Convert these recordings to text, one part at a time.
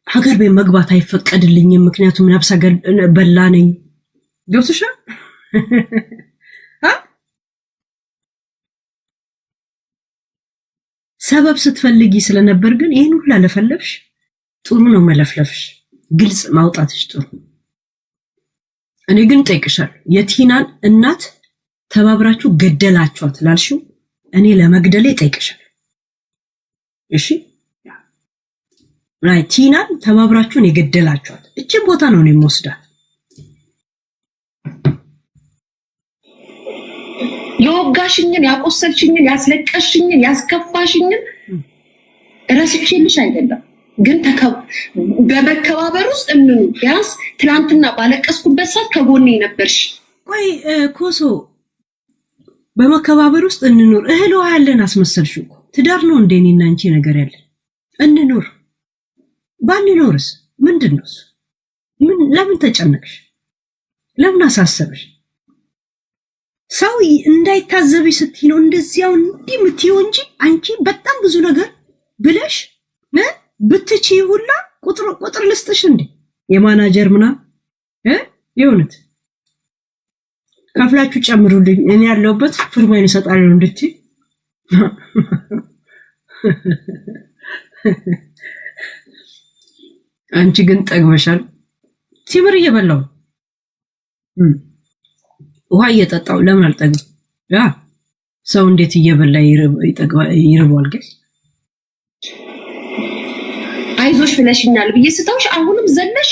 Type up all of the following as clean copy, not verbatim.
ሀገር ቤት መግባት አይፈቀድልኝም ምክንያቱም ነብሰ በላ ነኝ ገብቶሻል ሰበብ ስትፈልጊ ስለነበር ግን ይሄን ሁሉ ለፈለፍሽ ጥሩ ነው መለፍለፍሽ ግልጽ ማውጣትሽ ጥሩ እኔ ግን ጠይቅሻል የቲናን እናት ተባብራችሁ ገደላችኋት ላልሽው እኔ ለመግደሌ ጠይቅሻል እሺ ላይ ቲናን ተባብራችሁን የገደላችኋት እቺን ቦታ ነው እኔ የምወስዳት የወጋሽኝን ያቆሰልሽኝን ያስለቀሽኝን ያስከፋሽኝን ረስቼልሽ አይደለም ግን በመከባበር ውስጥ እንኑ ያስ ትላንትና ባለቀስኩበት ሰዓት ከጎኔ ነበርሽ ቆይ ኮሶ በመከባበር ውስጥ እንኑር እህል ውሃ ያለን አስመሰልሽው ትዳር ነው እንደኔና አንቺ ነገር ያለ እንኑር ባንኖርስ ምንድነው ምን ለምን ተጨነቅሽ ለምን አሳሰብሽ ሰው እንዳይታዘብሽ ስትይ ነው እንደዚያው እንዲምትይው እንጂ አንቺ በጣም ብዙ ነገር ብለሽ ብትቺ ሁላ ቁጥር ልስጥሽ እንዴ የማናጀር ምና ይሁንት ከፍላችሁ ጨምሩልኝ እኔ ያለውበት ፍርማን ይሰጣል እንድትይ አንቺ ግን ጠግበሻል ሲምር እየበላው ውሃ እየጠጣው ለምን አልጠግብ ያ ሰው እንዴት እየበላ ይርባል ግን አይዞሽ ብለሽኛል ብዬ ስተውሽ አሁንም ዘለሽ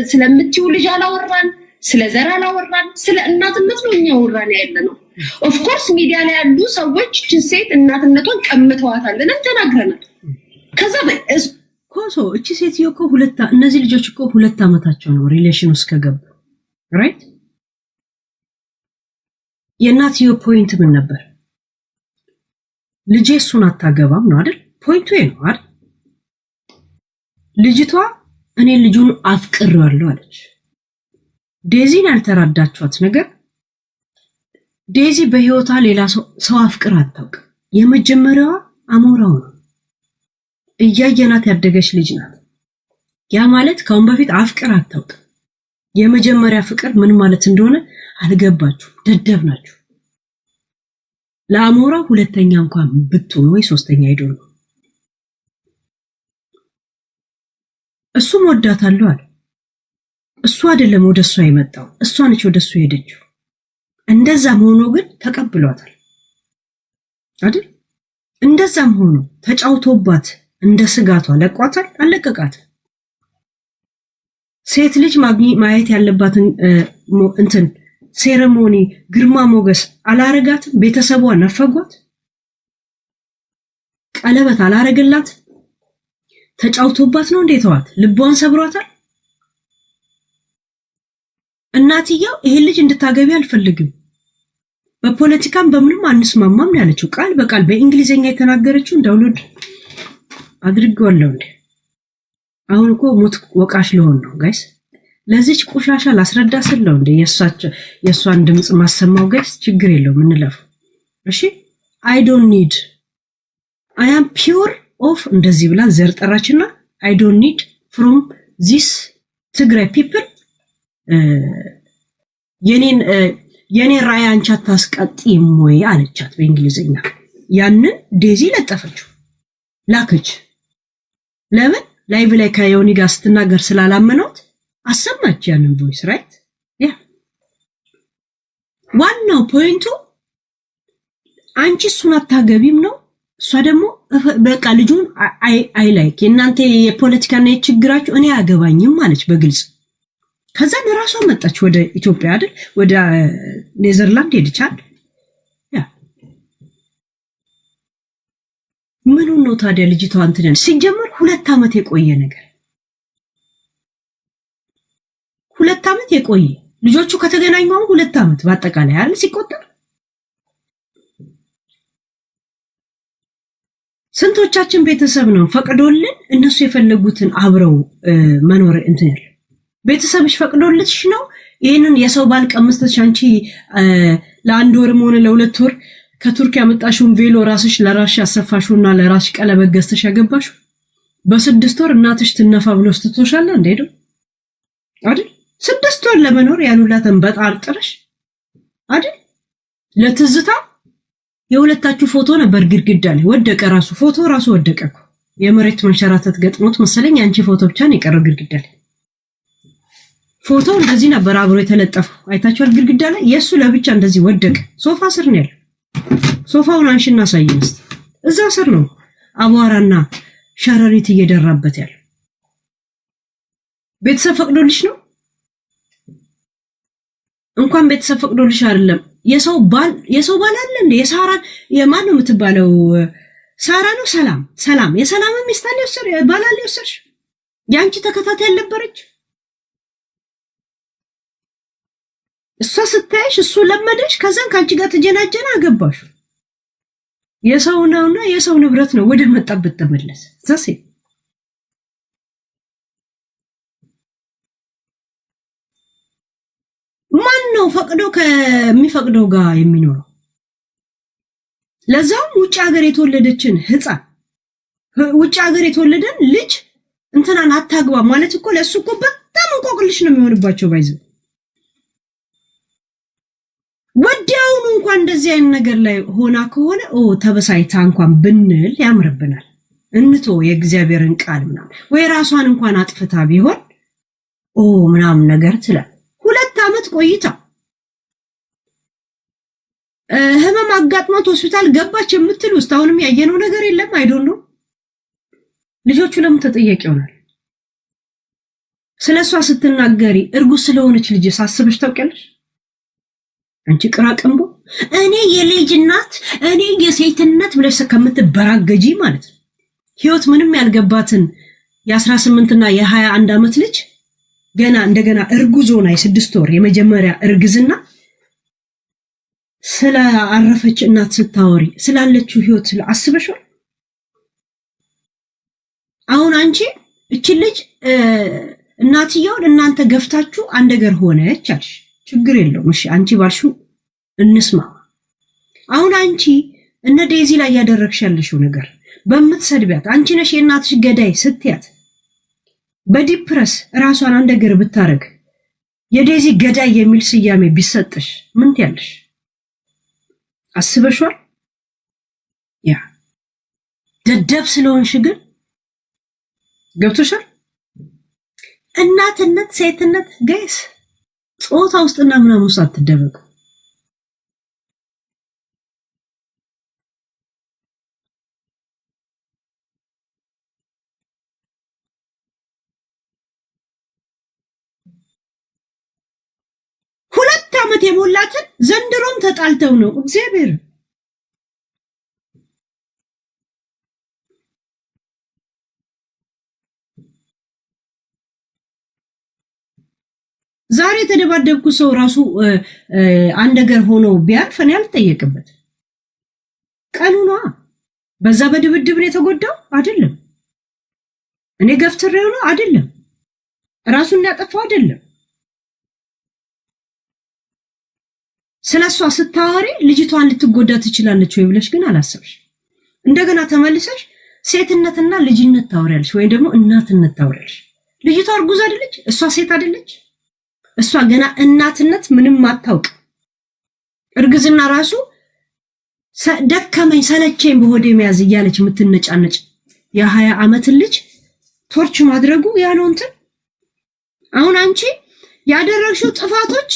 ስለምትዩ ልጅ አላወራን ስለ ዘር አላወራን ስለ እናትነት ነው እኛ ወራን ያለነው ኦፍ ኮርስ ሚዲያ ላይ ያሉ ሰዎች ሴት እናትነቷን ቀምተዋታል ብለን ተናግረናል ከዛ ኮሶ እቺ ሴትዮ እኮ እነዚህ ልጆች እኮ 2 አመታቸው ነው ሪሌሽን ውስጥ ከገቡ ራይት የናትዮ ፖይንት ምን ነበር ልጄ እሱን አታገባም ነው አይደል ፖይንቱ ነው አይደል ልጅቷ እኔ ልጁን አፍቅሬዋለሁ አለች ዴዚን ያልተራዳችኋት ነገር ዴዚ በህይወቷ ሌላ ሰው አፍቅራ አታውቅ የመጀመሪያዋ አሞራው ነው እያየናት ያደገች ልጅ ናት ያ ማለት ካሁን በፊት አፍቅራ አታውቅ የመጀመሪያ ፍቅር ምን ማለት እንደሆነ አልገባችሁ ደደብ ናችሁ ለአሞራው ሁለተኛ እንኳን ብትሆን ወይ ሶስተኛ አይደል እሱም ወዳታለሁ አለ እሱ አይደለም ወደሷ የመጣው እሷ ነች ወደሱ ሄደችው እንደዛም ሆኖ ግን ተቀብሏታል አይደል እንደዛም ሆኖ ተጫውቶባት እንደ ስጋቷ ለቋታል አለቀቃት ሴት ልጅ ማየት ያለባትን እንትን ሴሬሞኒ ግርማ ሞገስ አላረጋትም ቤተሰቧ ነፈጓት ቀለበት አላረገላት ተጫውቶባት ነው እንዴትዋት ልቧን ሰብሯታል እናትየው ይሄ ልጅ እንድታገቢ አልፈልግም በፖለቲካም በምንም አንስማማም ያለችው ቃል በቃል በእንግሊዘኛ የተናገረችው ዳውንሎድ አድርገዋለሁ እንዴ አሁን እኮ ሞት ወቃሽ ሊሆን ነው ጋይስ ለዚች ቆሻሻ ላስረዳ ስለው እንዴ የሷን ድምጽ ማሰማው ጋይስ ችግር የለውም እንለፉ እሺ I don't need I am pure of እንደዚህ ብላ ዘር ጠራችና I don't need from this Tigray people የኔ ራያ አንቺ አታስቀጥም ወይ አለቻት በእንግሊዘኛ ያንን ዴዚ ለጠፈችው ላከች ለምን ላይቭ ላይ ከዮኒ ጋር ስትናገር ስላላመነውት አሰማች ያንን ቮይስ ራይት ያ ዋናው ፖይንቱ አንቺ እሱን አታገቢም ነው እሷ ደግሞ በቃ ልጁን አይ ላይክ እናንተ የፖለቲካና የችግራችሁ እኔ አገባኝም ማለች በግልጽ ከዛ ለራሷ መጣች ወደ ኢትዮጵያ አይደል ወደ ኔዘርላንድ ሄድቻል ያ ምን ነው ታዲያ ልጅቷ እንትን ሲጀመር 2 አመት የቆየ ነገር 2 አመት የቆየ ልጆቹ ከተገናኙ 2 አመት በአጠቃላይ አይደል ሲቆጠር ስንቶቻችን ቤተሰብ ነው ፈቅዶልን እነሱ የፈለጉትን አብረው መኖር እንትን ያለ ቤተሰብሽ ፈቅዶልሽ ነው ይሄንን የሰው ባል ቀምስተሽ አንቺ ለአንድ ወርም ሆነ ለ2 ወር ከቱርክ ያመጣሽውን ቬሎ ራስሽ ለራስሽ ያሰፋሽውና ለራስሽ ቀለበት ገዝተሽ ያገባሽው በ6 ወር እናትሽ ትነፋ ብሎ ስትቶሻል እንዴ ነው አይደል? 6 ወር ለመኖር ያሉላተን በጣርጥረሽ አይደል? ለትዝታ የሁለታችሁ ፎቶ ነበር ግድግዳ ላይ ወደቀ። ራሱ ፎቶ ራሱ ወደቀ እኮ የመሬት መንሸራተት ገጥሞት መሰለኝ አንቺ ፎቶ ብቻ ነው የቀረው ግድግዳ ላይ። ፎቶ እንደዚህ ነበር አብሮ የተለጠፈው አይታችኋል? ግድግዳ ላይ የሱ ለብቻ እንደዚህ ወደቀ። ሶፋ ስር ነው ያለው። ሶፋውን አንሺና ሳይንስ እዛ ስር ነው አቧራና ሸረሪት እየደራበት ያለው። ቤተሰብ ፈቅዶልሽ ነው? እንኳን ቤተሰብ ፈቅዶልሽ አይደለም የሰው ባል አለ እንዴ? የሳራን የማን ነው የምትባለው? ሳራ ነው ሰላም የሰላም ሚስት አለ ባል አለ ወሰሽ ያንቺ ተከታታይ ያልነበረች እሷ ስታይሽ እሱ ለመደሽ ከዛን ካንቺ ጋር ተጀናጀና አገባሽ። የሰው ነውና የሰው ንብረት ነው ወደ መጣበት ተመለሰ። ዘሴ ማን ነው ፈቅዶ ከሚፈቅደው ጋር የሚኖረው? ለዛውም ውጭ ሀገር የተወለደችን ህፃን ውጭ ሀገር የተወለደን ልጅ እንትናን አታግባ ማለት እኮ ለሱ እኮ በጣም እንቆቅልሽ ነው የሚሆንባቸው። ባይዘ ወዲያውኑ እንኳን እንደዚህ አይነት ነገር ላይ ሆና ከሆነ ተበሳይታ እንኳን ብንል ያምርብናል። እንቶ የእግዚአብሔርን ቃል ምናምን ወይ ራሷን እንኳን አጥፍታ ቢሆን ምናምን ነገር ትላል። 2 ዓመት ቆይታ ህመም አጋጥሟት ሆስፒታል ገባች የምትል ውስጥ አሁንም ያየነው ነገር የለም። አይዶን ነው ልጆቹ ለምን ተጠያቂ ይሆናል? ስለሷ ስትናገሪ እርጉዝ ስለሆነች ልጅ ሳስበሽ ታውቂያለሽ? አንቺ ቅራቅንቦ እኔ የልጅ እናት እኔ የሴትነት ብለሽ ከምትበራገጂ ማለት ነው። ህይወት ምንም ያልገባትን የ18 እና የ21 ዓመት ልጅ ገና እንደገና እርጉዝ ሆና የ6 ወር የመጀመሪያ እርግዝና ስለ አረፈች እናት ስታወሪ ስላለችው ህይወት አስበሽው? አሁን አንቺ እቺ ልጅ እናትየውን እናንተ ገፍታችሁ አንድ ነገር ሆነች አልሽ። ችግር የለውም እሺ፣ አንቺ ባልሽው እንስማ። አሁን አንቺ እነ ዴዚ ላይ ያደረግሽ ያለሽው ነገር በምትሰድቢያት አንቺ ነሽ የእናትሽ ገዳይ ስትያት በዲፕረስ ራሷን አንድ ነገር ብታረግ የዴዚ ገዳይ የሚል ስያሜ ቢሰጥሽ ምን ትያለሽ? አስበሽዋል? ያ ደደብ ስለሆንሽ ግን ገብቶሻል? እናትነት ሴትነት ጋይስ ጾታ ውስጥና ምናምን ውስጥ አትደበቁ። ሁለት ዓመት የሞላትን ዘንድሮም ተጣልተው ነው እግዚአብሔር ዛሬ የተደባደብኩ ሰው ራሱ አንድ ነገር ሆኖ ቢያልፍ እኔ አልጠየቅበት። ቀኑ ነው። በዛ በድብድብ ነው የተጎዳው አይደለም። እኔ ገፍትሬው ነው አይደለም። ራሱን ያጠፋው አይደለም። ስለሷ ስታወሪ ልጅቷን ልትጎዳ ትችላለች ወይ ብለሽ ግን አላሰብሽ። እንደገና ተመልሰሽ ሴትነትና ልጅነት ታወሪያለሽ ወይ ደግሞ እናትነት ታወሪያለሽ። ልጅቷ እርጉዝ አይደለች? እሷ ሴት አይደለች? እሷ ገና እናትነት ምንም አታውቅ። እርግዝና ራሱ ደከመኝ ሰለቸኝ በሆዴ መያዝ እያለች የምትነጫነጭ የ20 ዓመት ልጅ ቶርች ማድረጉ ያለው እንትን አሁን አንቺ ያደረግሽው ጥፋቶች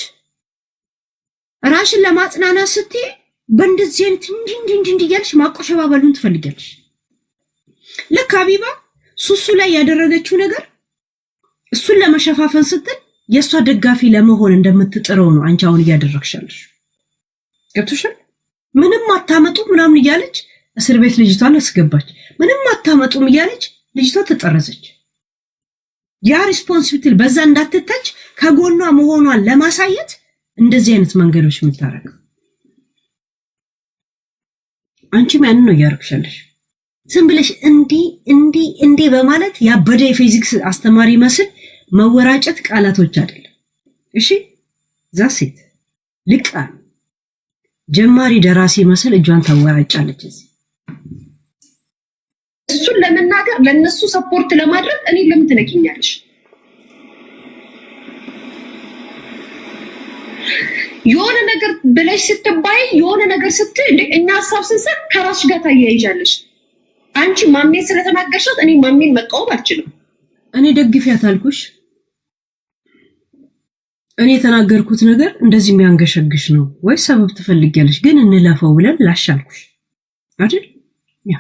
ራሽን ለማጽናናት ስትይ በእንደዚህ አይነት እንዲህ እያልሽ ማቆሸባበሉን ትፈልጊያለሽ። ልክ ሀቢባ ሱሱ ላይ ያደረገችው ነገር እሱን ለመሸፋፈን ስትል የሷ ደጋፊ ለመሆን እንደምትጥረው ነው አንቺ አሁን እያደረግሻለሽ። ገብቶሻል? ምንም አታመጡ ምናምን እያለች እስር ቤት ልጅቷን አስገባች። ምንም አታመጡም እያለች ልጅቷ ተጠረዘች። ያ ሪስፖንሲቢሊቲ በዛ እንዳትተች ከጎኗ መሆኗን ለማሳየት እንደዚህ አይነት መንገዶች የምታረግ አንቺም ያንን ነው እያደረግሻለሽ። ዝም ብለሽ እንዲህ በማለት ያበደ የፊዚክስ አስተማሪ መስል መወራጨት ቃላቶች አይደለም። እሺ ዛሴት ልቃ ጀማሪ ደራሲ መስል እጇን ታወራጫለች እዚህ። እሱን ለመናገር ለነሱ ሰፖርት ለማድረግ እኔ ለምን ትነኪኛለሽ? የሆነ ነገር ብለሽ ስትባይ የሆነ ነገር ስትይ እንዴ እኛ ሐሳብ ስንሰጥ ከራስሽ ጋር ታያይዣለሽ። አንቺ ማሜን ስለተናገርሻት እኔ ማሜን መቃወም አልችልም። እኔ ደግፊያት አልኩሽ። እኔ የተናገርኩት ነገር እንደዚህ የሚያንገሸግሽ ነው ወይ ሰበብ ትፈልጊያለሽ? ግን እንለፈው ብለን ላሻልኩሽ አይደል? ያ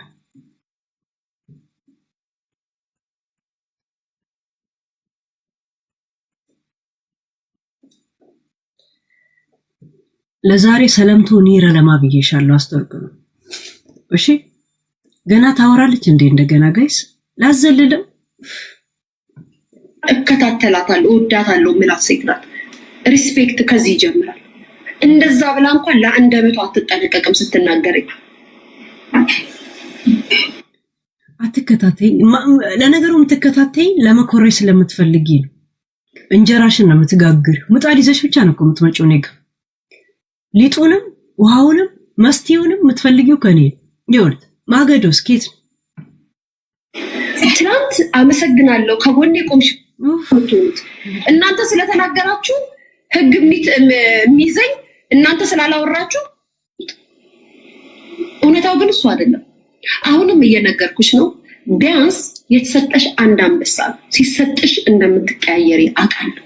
ለዛሬ ሰለምቶ ኒረ ለማብዬሻለሁ አስተርጉ ነው። እሺ ገና ታወራለች እንዴ? እንደገና ጋይስ ላዘልለው እከታተላታለሁ፣ እወዳታለሁ። ምላት ሴት ናት። ሪስፔክት ከዚህ ይጀምራል። እንደዛ ብላ እንኳን ለአንደበቷ አትጠነቀቅም ስትናገረኝ። አትከታተኝ። ለነገሩ የምትከታተኝ ለመኮረይ ስለምትፈልጊ ነው። እንጀራሽን ነው የምትጋግር። ምጣድ ይዘሽ ብቻ ነው እኮ የምትመጪው። እኔ ጋር ሊጡንም ውሃውንም መስቲውንም የምትፈልጊው ከኔ ይሁን። ማገዶ ስኬት ትናንት አመሰግናለሁ ከጎኔ ቆምሽ። እናንተ ስለተናገራችሁ ህግ የሚይዘኝ እናንተ ስላላወራችሁ፣ እውነታው ግን እሱ አይደለም። አሁንም እየነገርኩሽ ነው። ቢያንስ የተሰጠሽ አንድ አንበሳ ሲሰጥሽ እንደምትቀያየሪ አውቃለሁ።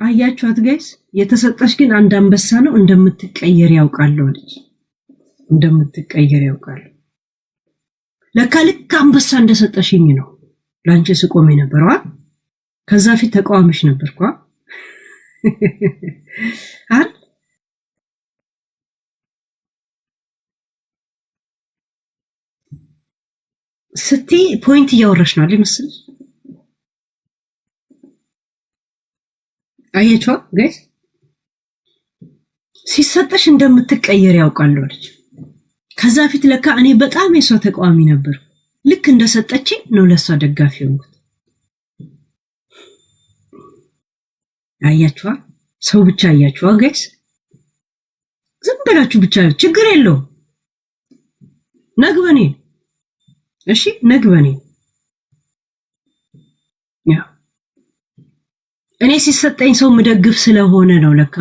አያችኋት ጋይስ? የተሰጠሽ ግን አንድ አንበሳ ነው። እንደምትቀየሪ ያውቃለሁ ልጅ እንደምትቀየሪ ያውቃለሁ። ለካ ልክ አንበሳ እንደሰጠሽኝ ነው ላንቺ ስቆም የነበረው። ከዛ ፊት ተቃዋሚሽ ነበርኩ አይደል? ስትይ ፖይንት እያወራሽ ነው አይደል መሰለሽ? አያችኋ ጋይስ? ሲሰጠሽ እንደምትቀየር ያውቃለሁ ልጅ። ከዛ ፊት ለካ እኔ በጣም የሷ ተቃዋሚ ነበር። ልክ እንደሰጠችኝ ነው ለሷ ደጋፊ ሆንኩት። አያችኋ? ሰው ብቻ አያችኋ ጋይስ? ዝም ብላችሁ ብቻ ችግር የለውም። ነግበኔ እሺ፣ ነግበኔ ያ እኔ ሲሰጠኝ ሰው ምደግፍ ስለሆነ ነው ለካ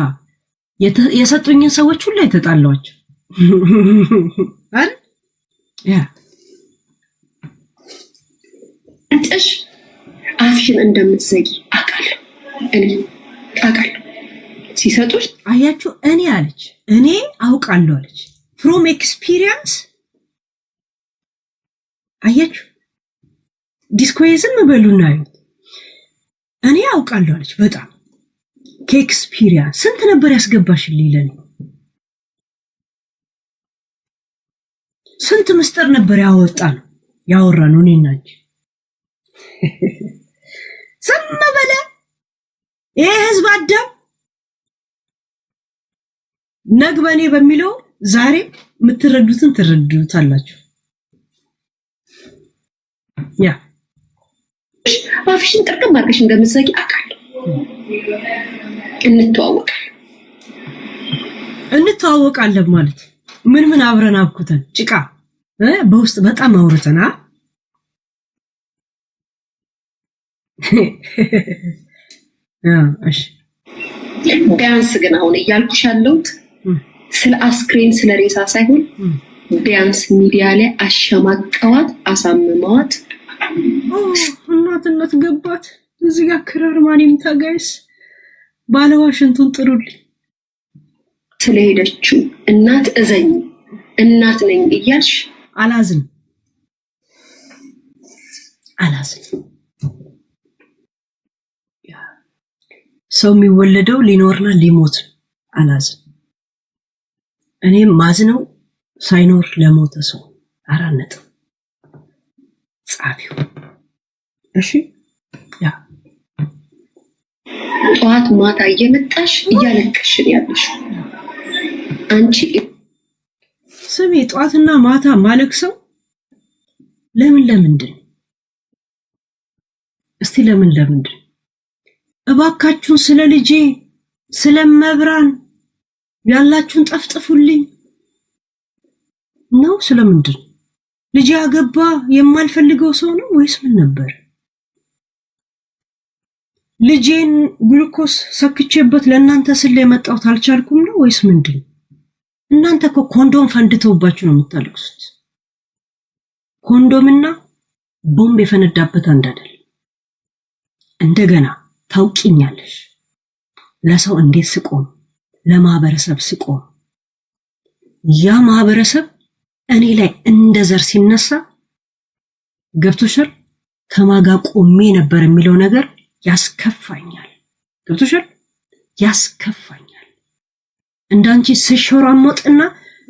የሰጡኝን ሰዎች ሁሉ የተጣላቸው አይደል? ያ አንተሽ አፍሽን እንደምትዘጊ አውቃለሁ። እኔ አውቃለሁ። ሲሰጡሽ አያችሁ፣ እኔ አለች እኔ አውቃለሁ አለች። ፍሮም ኤክስፒሪየንስ አያችሁ። ዲስኮይዝም በሉና እኔ አውቃለሁ አለች። በጣም ከኤክስፒሪየንስ ስንት ነበር ያስገባሽልኝ ለኔ? ስንት ምስጢር ነበር ያወራ ነው እኔና እንጂ። ዝም በለ ይሄ ህዝብ አዳም ነግበኔ በሚለው ዛሬ የምትረዱትን ትረዱታላችሁ። ያ አፍሽን ጥርቅም አድርገሽ እንደምትዘጊ አውቃለሁ። እንተዋወቃለን ማለት ምን አብረን አብኩተን ጭቃ በውስጥ በጣም አውርተና እሺ። ቢያንስ ግን አሁን እያልኩሽ ያለሁት ስለ አስክሬን ስለ ሬሳ ሳይሆን ቢያንስ ሚዲያ ላይ አሸማቀዋት አሳምመዋት እናትነት ገባት። እዚህ ጋር ክራር ማንም ታጋይስ ባለዋሽንቱን ጥሩልኝ ስለሄደችው እናት እዘኝ እናት ነኝ እያልሽ አላዝን ሰው የሚወለደው ሊኖርና ሊሞት አላዝን። እኔም ማዝነው ሳይኖር ለሞተ ሰው አራነጥ ጻፊው እሺ። ያ ጠዋት ማታ እየመጣሽ እያለቀሽን ያለሽ አንቺ ስሚ፣ ጠዋትና ማታ ማለቅሰው ለምንድን እስቲ ለምንድን? እባካችሁን ስለ ልጄ ስለመብራን ያላችሁን ጠፍጥፉልኝ ነው? ስለምንድን ልጅ ያገባ የማልፈልገው ሰው ነው ወይስ ምን ነበር? ልጄን ግሉኮስ ሰክቼበት ለእናንተ ስለ የመጣሁት አልቻልኩም ነው ወይስ ምንድን? እናንተ እኮ ኮንዶም ፈንድተውባችሁ ነው የምታለቅሱት። ኮንዶምና ቦምብ የፈነዳበት አንድ አይደለም። እንደገና ታውቂኛለሽ ለሰው እንዴት ስቆም፣ ለማህበረሰብ ስቆም፣ ያ ማህበረሰብ እኔ ላይ እንደ ዘር ሲነሳ ገብቶሻል? ከማጋ ቆሜ ነበር የሚለው ነገር ያስከፋኛል። ገብቶሻል? ያስከፋኛል። እንዳንቺ ስሾራሞጥና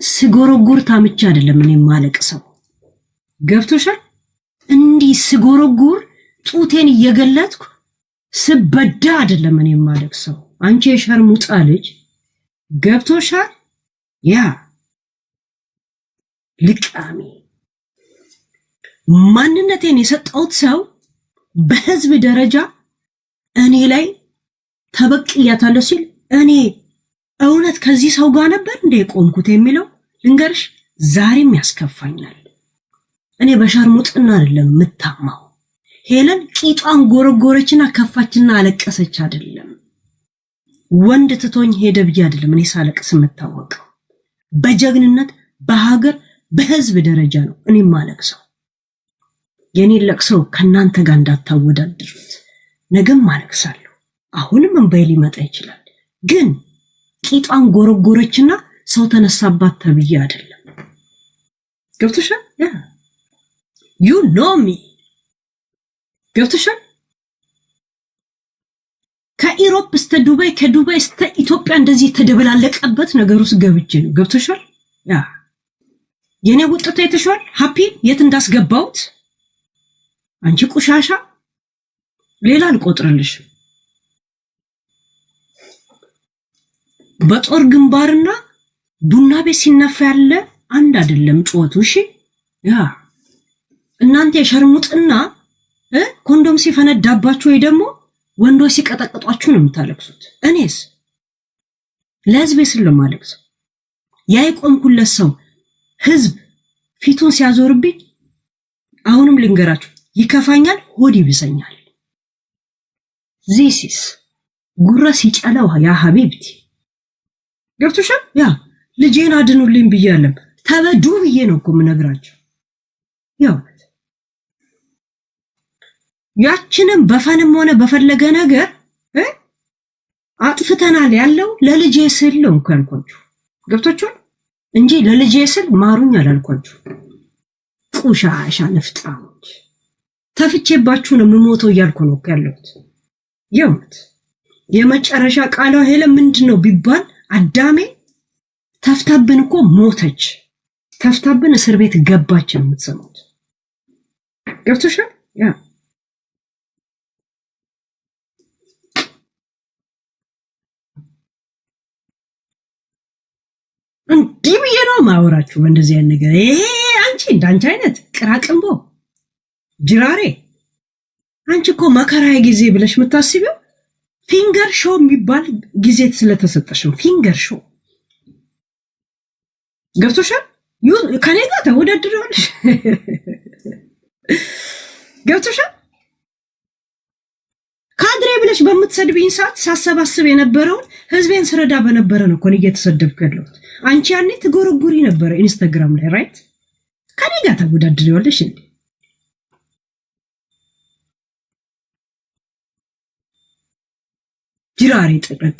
ስጎረጉር ታምቻ አይደለም እኔ ማለቅሰው። ገብቶሻል? እንዲህ ስጎረጉር ጡቴን እየገለጥኩ ስበዳ አይደለም እኔ ማለቅሰው። አንቺ የሸርሙጣ ልጅ ገብቶሻል? ያ ልቃሚ ማንነቴን የሰጠሁት ሰው በህዝብ ደረጃ እኔ ላይ ተበቅያታለሁ ሲል እኔ እውነት ከዚህ ሰው ጋር ነበር እንደ የቆምኩት የሚለው ልንገርሽ ዛሬም ያስከፋኛል። እኔ በሸርሙጥና አይደለም የምታማው። ሄለን ቂጧን ጎረጎረችና ከፋችና አለቀሰች አይደለም። ወንድ ትቶኝ ሄደ ብዬ አይደለም እኔ ሳለቅስ የምታወቀው። በጀግንነት በሀገር በህዝብ ደረጃ ነው እኔ ማለቅሰው። የኔ ለቅሶ ከናንተ ጋር እንዳታወዳድሩት። ነገም አለቅሳለሁ። አሁንም እንባይ ሊመጣ ይችላል። ግን ቂጧን ጎረጎረችና ሰው ተነሳባት ተብዬ አይደለም። ገብቶሻል? ያ ዩ ኖ ሚ ገብቶሻል? ከኢሮፕ እስከ ዱባይ ከዱባይ እስከ ኢትዮጵያ እንደዚህ የተደበላለቀበት ነገር ውስጥ ገብቼ ነው። ገብቶሻል? ያ የኔ ውጥታ የተሻል ሃፒ የት እንዳስገባውት አንቺ ቁሻሻ ሌላ አልቆጥርልሽ። በጦር ግንባርና ቡና ቤት ሲነፋ ያለ አንድ አይደለም ጩኸቱ። እሺ ያ እናንተ የሸርሙጥና ኮንዶም ሲፈነዳባችሁ ወይ ደግሞ ወንዶች ሲቀጠቅጧችሁ ነው የምታለቅሱት። እኔስ ለህዝቤ ስለማለቅስ ያ የቆምኩለት ሰው ህዝብ ፊቱን ሲያዞርብኝ አሁንም ልንገራችሁ ይከፋኛል፣ ሆድ ይብሰኛል። ዚሲስ ጉራ ሲጨላው ያ ሀቢብቲ ገብቶሻል? ያ ልጄን አድኑልኝ ብያለም ተበዱ ብዬ ነው እኮ የምነግራቸው። ያው ያችንም በፈንም ሆነ በፈለገ ነገር አጥፍተናል ያለው ለልጄ ስል ነው እንኳን ያልኳችሁ። ገብቶቻል? እንጂ ለልጄ ስል ማሩኝ አላልኳችሁ። ቁሻሻ ነፍጣሞች ተፍቼባችሁ ነው የምሞተው እያልኩ ነው ያለሁት። የውት የመጨረሻ ቃሏ ሄለ ምንድነው ቢባል አዳሜ ተፍታብን እኮ ሞተች፣ ተፍታብን እስር ቤት ገባች ነው የምትሰሙት። ገብቶሻል? ያ እንዲህ ብዬ ነው ማወራችሁ በእንደዚህ አይነት ነገር። ይሄ አንቺ እንዳንቺ አይነት ቅራቅንቦ ጅራሬ አንቺ እኮ መከራዬ ጊዜ ብለሽ የምታስቢው ፊንገር ሾው የሚባል ጊዜ ስለተሰጠሽ ነው። ፊንገር ሾው ገብቶሻል? ከኔ ጋር ተወዳድረዋለሽ። ገብቶሻል? ካድሬ ብለሽ በምትሰድብኝ ሰዓት ሳሰባስብ የነበረውን ህዝቤን ስረዳ በነበረ ነው እኮ እየተሰደብኩ ያለሁት። አንቺ ያኔ ትጎረጉሪ ነበረ ኢንስታግራም ላይ ራይት። ከኔ ጋር ተወዳድረዋለሽ እንዴ? ጅራሬ ጥቅቅ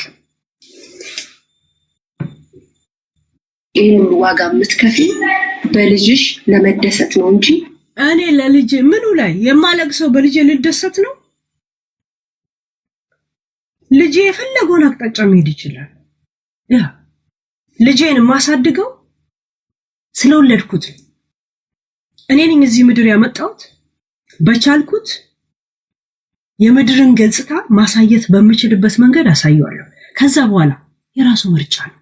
ይህን ዋጋ የምትከፊ በልጅሽ ለመደሰት ነው እንጂ እኔ ለልጅ ምኑ ላይ የማለቅሰው በልጅ ልደሰት ነው? ልጅ የፈለገውን አቅጣጫ መሄድ ይችላል። ያ ልጄን ማሳድገው ስለወለድኩት እኔ ነኝ እዚህ ምድር ያመጣሁት። በቻልኩት የምድርን ገጽታ ማሳየት በምችልበት መንገድ አሳየዋለሁ። ከዛ በኋላ የራሱ ምርጫ ነው።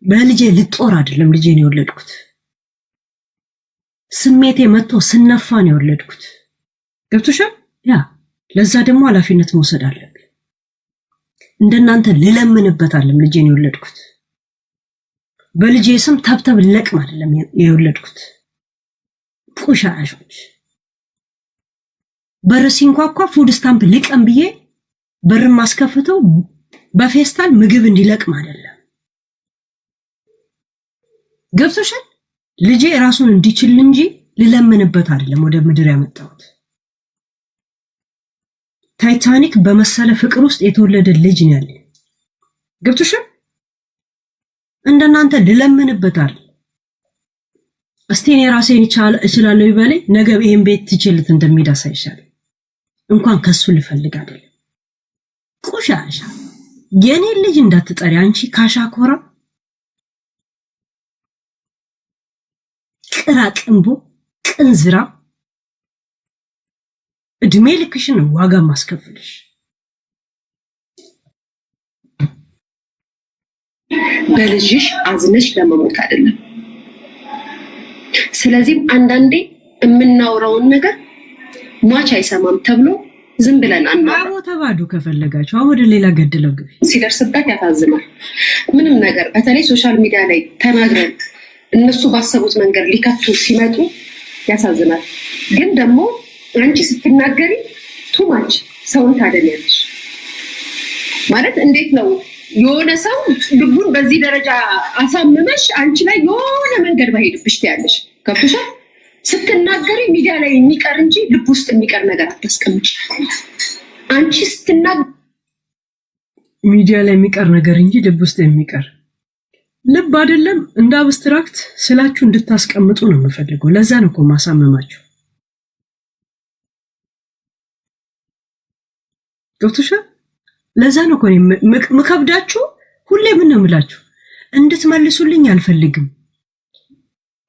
በልጄ ልጦር አይደለም ልጄን የወለድኩት። ስሜቴ መጥቶ ስነፋ ነው የወለድኩት። ገብቶሻል? ያ ለዛ ደግሞ ኃላፊነት መውሰድ አለብኝ። እንደናንተ ልለምንበት አይደለም ልጄን የወለድኩት። በልጄ ስም ተብተብ ለቅም አይደለም የወለድኩት። ቁሻሾች በር ሲንኳኳ ፉድ ስታምፕ ልቀም ብዬ በር ማስከፍተው በፌስታል ምግብ እንዲለቅም አይደለም። ገብቶሻል? ልጄ ራሱን እንዲችል እንጂ ልለምንበት አይደለም ወደ ምድር ያመጣሁት። ታይታኒክ በመሰለ ፍቅር ውስጥ የተወለደ ልጅ ነው ያለኝ። ገብቶሻል? እንደናንተ ልለምንበት አይደል። እስቲ እኔ ራሴን እችላለሁ ይበለኝ፣ ነገ ይሄን ቤት ትችልት እንደሚዳሳ ይሻል። እንኳን ከሱ ልፈልግ አይደለም። ቆሻሻ የኔ ልጅ እንዳትጠሪ አንቺ ካሻኮራ ቅራቅንቦ ቅንዝራ እድሜ ልክሽን ዋጋ ማስከፍልሽ። በልጅሽ አዝነሽ ለመሞት አይደለም። ስለዚህም አንዳንዴ የምናወራውን ነገር ሟች አይሰማም ተብሎ ዝም ብለን አናወራ። ተባዱ ከፈለጋችሁ ወደ ሌላ ገድለው ግቢ። ሲደርስበት ያሳዝናል። ምንም ነገር በተለይ ሶሻል ሚዲያ ላይ ተናግረን እነሱ ባሰቡት መንገድ ሊከቱ ሲመጡ ያሳዝናል። ግን ደግሞ አንቺ ስትናገሪ ቱማች ሰውን ታደኛለሽ ማለት እንዴት ነው? የሆነ ሰው ልቡን በዚህ ደረጃ አሳምመሽ አንቺ ላይ የሆነ መንገድ ባይሄድብሽ ትያለሽ። ገብቶሻል? ስትናገሪ ሚዲያ ላይ የሚቀር እንጂ ልብ ውስጥ የሚቀር ነገር አታስቀምጪ። አንቺ ስትናገሪ ሚዲያ ላይ የሚቀር ነገር እንጂ ልብ ውስጥ የሚቀር ልብ አይደለም። እንደ አብስትራክት ስላችሁ እንድታስቀምጡ ነው የምፈልገው። ለዛ ነው እኮ ማሳመማችሁ። ገብቶሻል? ለዛ ነው እኮ ምከብዳችሁ። ሁሌ ምን ነው የምላችሁ? እንድትመልሱልኝ አልፈልግም።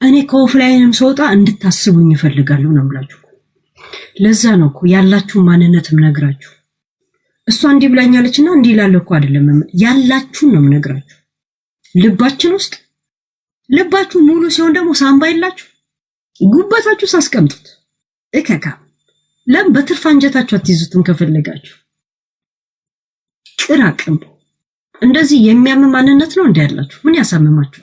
እኔ ከኦፍላይንም ስወጣ እንድታስቡኝ እፈልጋለሁ ነው የምላችሁ። ለዛ ነው እኮ ያላችሁ ማንነትም ነግራችሁ። እሷ እንዲህ ብላኛለችና እንዲህ ይላል እኮ አይደለም፣ ያላችሁን ነው የምነግራችሁ። ልባችን ውስጥ ልባችሁ ሙሉ ሲሆን ደግሞ ሳምባ የላችሁ። ጉበታችሁ ሳስቀምጡት እከካ ለም በትርፍ አንጀታችሁ አትይዙትም ከፈለጋችሁ። ቅራቅም እንደዚህ የሚያም ማንነት ነው እንዴ ያላችሁ? ምን ያሳምማችሁ?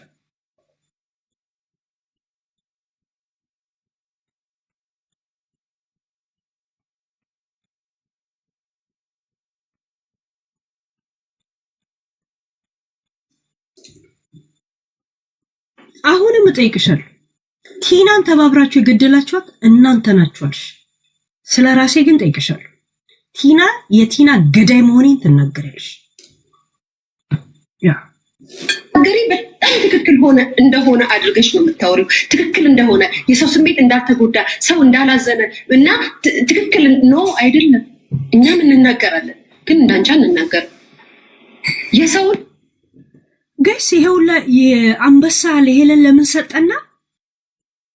አሁንም እጠይቅሻለሁ፣ ቲናን ተባብራችሁ የገደላችኋት እናንተ ናችኋልሽ። ስለ ራሴ ግን ጠይቅሻለሁ። ቲና የቲና ገዳይ መሆኔን ትናገራለሽ። ያ ገሪ በጣም ትክክል እንደሆነ አድርገሽ ነው የምታወሪው። ትክክል እንደሆነ የሰው ስሜት እንዳልተጎዳ ሰው እንዳላዘነ እና ትክክል ነው አይደለም። እኛም እንናገራለን፣ ግን እንዳንቺ እንናገር የሰው ጋይስ ይሄውላ የአንበሳ ለሄለን ለምን ሰጠና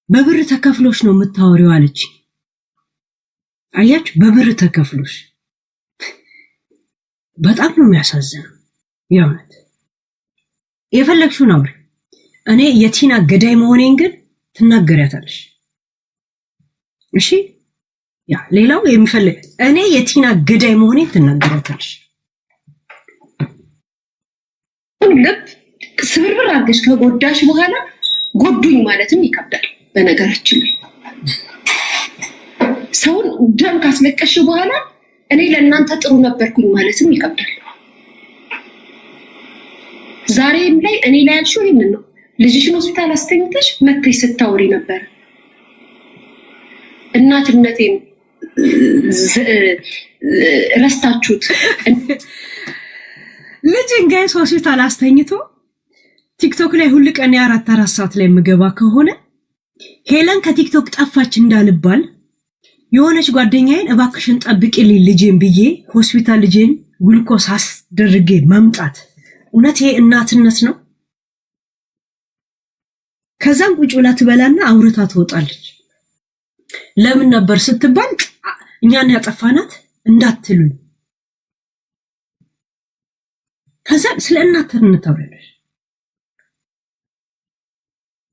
በብር ተከፍሎሽ ነው የምታወሪው አለች። አያችሁ፣ በብር ተከፍሎሽ። በጣም ነው የሚያሳዝነው። የእውነት የፈለግሽውን አውሪ። እኔ የቲና ገዳይ መሆኔን ግን ትናገሪያታለሽ። እሺ፣ ያ ሌላው የሚፈልግ እኔ የቲና ገዳይ መሆኔን ትናገሪያታለሽ። ልብ ስብርብር አድርገሽ ከጎዳሽ በኋላ ጎዱኝ ማለትም ይከብዳል። በነገራችን ላይ ሰውን ደም ካስለቀሽ በኋላ እኔ ለእናንተ ጥሩ ነበርኩኝ ማለትም ይከብዳል። ዛሬም ላይ እኔ ላይ ያልሽው ይሄንን ነው። ልጅሽን ሆስፒታል አስተኝተሽ መተሽ ስታወሪ ነበር። እናትነቴን ረስታችሁት። ልጅን ጋይስ ሆስፒታል አስተኝቶ ቲክቶክ ላይ ሁሉ ቀን 4 ሰዓት ላይ የምገባ ከሆነ ሄለን ከቲክቶክ ጠፋች እንዳልባል የሆነች ጓደኛዬን እባክሽን ጠብቂልኝ ልጄን ብዬ ሆስፒታል ልጄን ግሉኮስ አስደርጌ መምጣት እውነት ይሄ እናትነት ነው? ከዛም ቁጭ ብላ ትበላና አውርታ ትወጣለች። ለምን ነበር ስትባል እኛን ያጠፋናት እንዳትሉኝ። ከዛ ስለ እናትነት ታወራለች።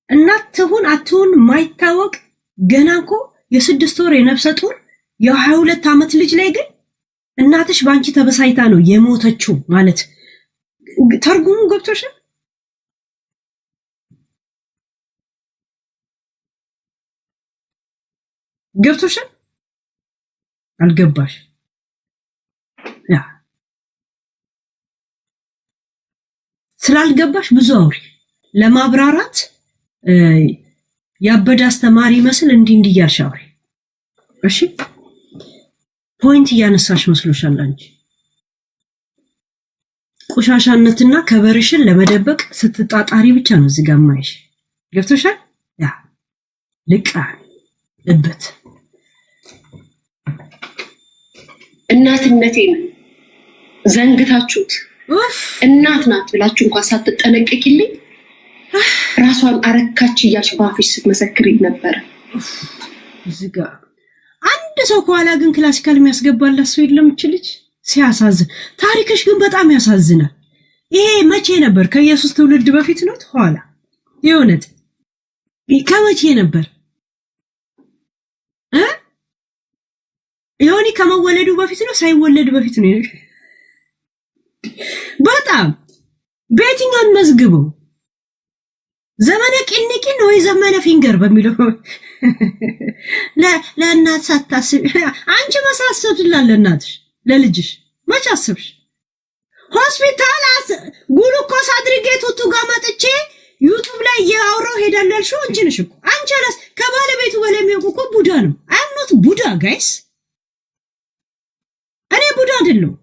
እናት ትሁን አትሁን ማይታወቅ ገና እኮ የ6 ወር የነፍሰ ጡር የ22 ዓመት ልጅ ላይ ግን እናትሽ ባንቺ ተበሳይታ ነው የሞተችው ማለት ተርጉሙ ገብቶሻል? ገብቶሻል? አልገባሽ? ያ ስላልገባሽ ብዙ አውሪ። ለማብራራት ያበደ አስተማሪ መስል እንዲህ እያልሽ አውሪ። እሺ ፖይንት እያነሳሽ መስሎሻል አንቺ። ቆሻሻነትና ከበርሽን ለመደበቅ ስትጣጣሪ ብቻ ነው እዚህ ጋር ማይሽ። ገብቶሻል? ያ ልቃ እበት እናትነቴን ዘንግታችሁት እናት ናት ብላችሁ እንኳን ሳትጠነቀቂልኝ ራሷን አረካች እያልሽ በአፍሽ ስትመሰክሪ ነበር። እዚህ ጋር አንድ ሰው ከኋላ ግን ክላሲካል የሚያስገባላት ሰው የለም። እችልች ሲያሳዝን፣ ታሪክሽ ግን በጣም ያሳዝናል። ይሄ መቼ ነበር? ከኢየሱስ ትውልድ በፊት ነው ኋላ? የእውነት ከመቼ ነበር? ዮኒ ከመወለዱ በፊት ነው ሳይወለድ በፊት ነው? በጣም በየትኛውን መዝግበው ዘመነ ቂንቂን ወይ ዘመነ ፊንገር በሚለው ለእናት ሳታስብ አንቺ መሳሰብላለ እናትሽ ለልጅሽ መች አስብሽ? ሆስፒታል ጉሉኮስ አድርጌ ቱቱ ጋር መጥቼ ዩቲዩብ ላይ ያወራው ሄዳለሁ ያልሽው አንቺ ነሽ እኮ። አንቺ አላስ ከባለቤቱ በላይ የሚያውቁ እኮ ቡዳ ነው። አይ አም ኖት ቡዳ ጋይስ፣ እኔ ቡዳ አይደለሁም።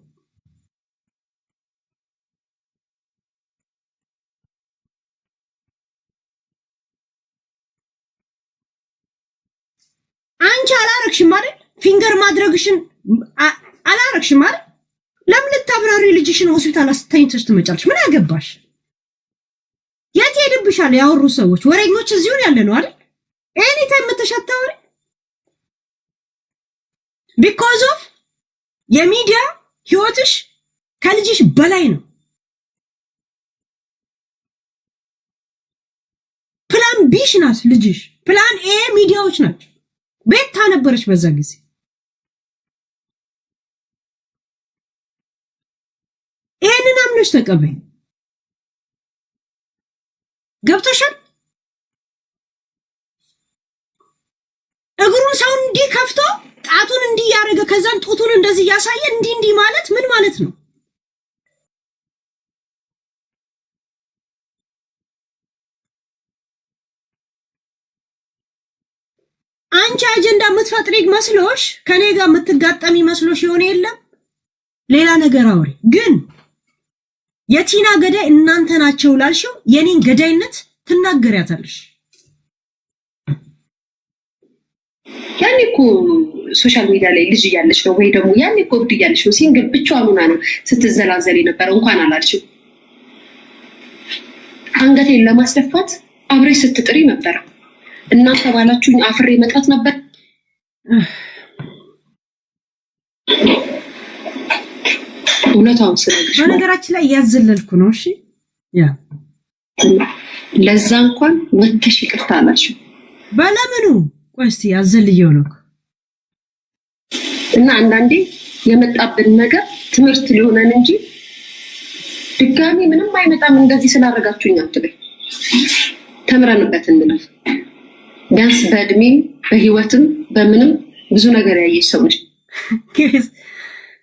አንቺ አላረግሽም አይደል? ፊንገር ማድረግሽን አላረግሽም አይደል? ለምን ልታብራሪ ልጅሽን ሆስፒታል አስተኝተሽ ትመጫለሽ? ምን ያገባሽ? የት ሄድብሻል? ያወሩ ሰዎች ወሬኞች እዚሁ ያለ ነው አይደል? ኤኒ ታይም ተሸታውሪ ቢኮዝ ኦፍ የሚዲያ ህይወትሽ ከልጅሽ በላይ ነው። ፕላን ቢሽ ናት ልጅሽ፣ ፕላን ኤ ሚዲያዎች ናቸው። ቤታ ነበረች በዛ ጊዜ። ይሄንን አምነሽ ተቀበይ። ገብቶሻል? እግሩን ሰው እንዲህ ከፍቶ ጣቱን እንዲህ ያደረገ ከዛን ጡቱን እንደዚህ ያሳየ እንዲህ ማለት ምን ማለት ነው? አንቺ አጀንዳ የምትፈጥሪ መስሎሽ ከኔ ጋር የምትጋጠሚ መስሎሽ ይሆን? የለም ሌላ ነገር አውሪ። ግን የቲና ገዳይ እናንተ ናቸው ላልሽው የኔን ገዳይነት ትናገሪያታለሽ። ያኔ እኮ ሶሻል ሚዲያ ላይ ልጅ እያለች ነው ወይ ደግሞ ያኔ እኮ እብድ እያለች ነው ሲንግል ብቻዋን ሆና ነው ስትዘላዘል የነበረው። እንኳን አላልሽው አንገቴን ለማስደፋት አብሬ ስትጥሪ ነበር። እናንተ ባላችሁኝ አፍሬ መጣት ነበር። እውነታውን ስለልሽ በነገራችን ላይ እያዘለልኩ ነው። እሺ ያ ለዛ እንኳን ወጥተሽ ይቅርታ አላልሽው። በለምኑ ቆይ እስቲ ያዘልየው ነው እና አንዳንዴ የመጣብን ነገር ትምህርት ሊሆነን እንጂ ድጋሚ ምንም አይመጣም። እንደዚህ ስላደረጋችሁኝ አትበይ። ተምረንበት እንለፍ። ቢያንስ በእድሜም በህይወትም በምንም ብዙ ነገር ያየሽ ሰው ነሽ።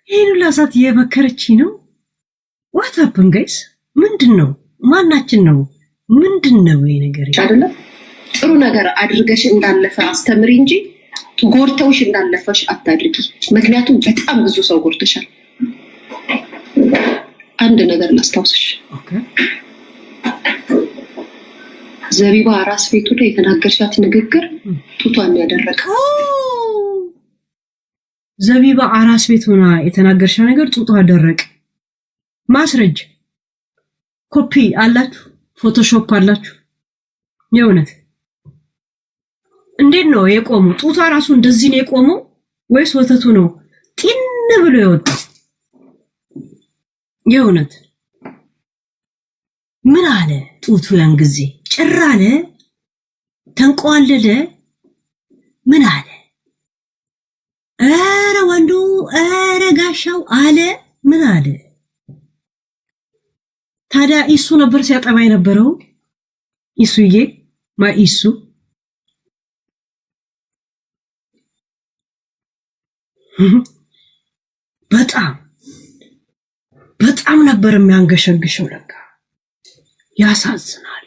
ይሄን ሁላ ሰዓት እየመከረች ነው። ዋት ሀፕን ጋይስ? ምንድን ነው? ማናችን ነው? ምንድን ነው ይሄ ነገር? አይደለም ጥሩ ነገር አድርገሽ እንዳለፈ አስተምሪ እንጂ ጎርተውሽ እንዳለፈሽ አታድርጊ። ምክንያቱም በጣም ብዙ ሰው ጎርተሻል። አንድ ነገር ላስታውስሽ። ዘቢባ አራስ ቤቱ ላይ የተናገርሻት ንግግር ጡቷን ያደረቀ። ዘቢባ አራስ ቤት ሆና የተናገርሻት ነገር ጡቷ ደረቀ። ማስረጃ ኮፒ አላችሁ? ፎቶሾፕ አላችሁ? የእውነት እንዴት ነው የቆመው? ጡቷ ራሱ እንደዚህ ነው የቆመው ወይስ ወተቱ ነው ጢን ብሎ የወጣው? የእውነት ምን አለ ጡቱ? ያን ጊዜ ጭር አለ፣ ተንቋለለ። ምን አለ? ኧረ ወንዱ ኧረ እንዳሻው አለ ምን አለ ታዲያ እሱ ነበር ሲያጠባ የነበረው ኢሱዬ ማኢሱ በጣም ነበር የሚያንገሸግሸው ለካ ያሳዝናል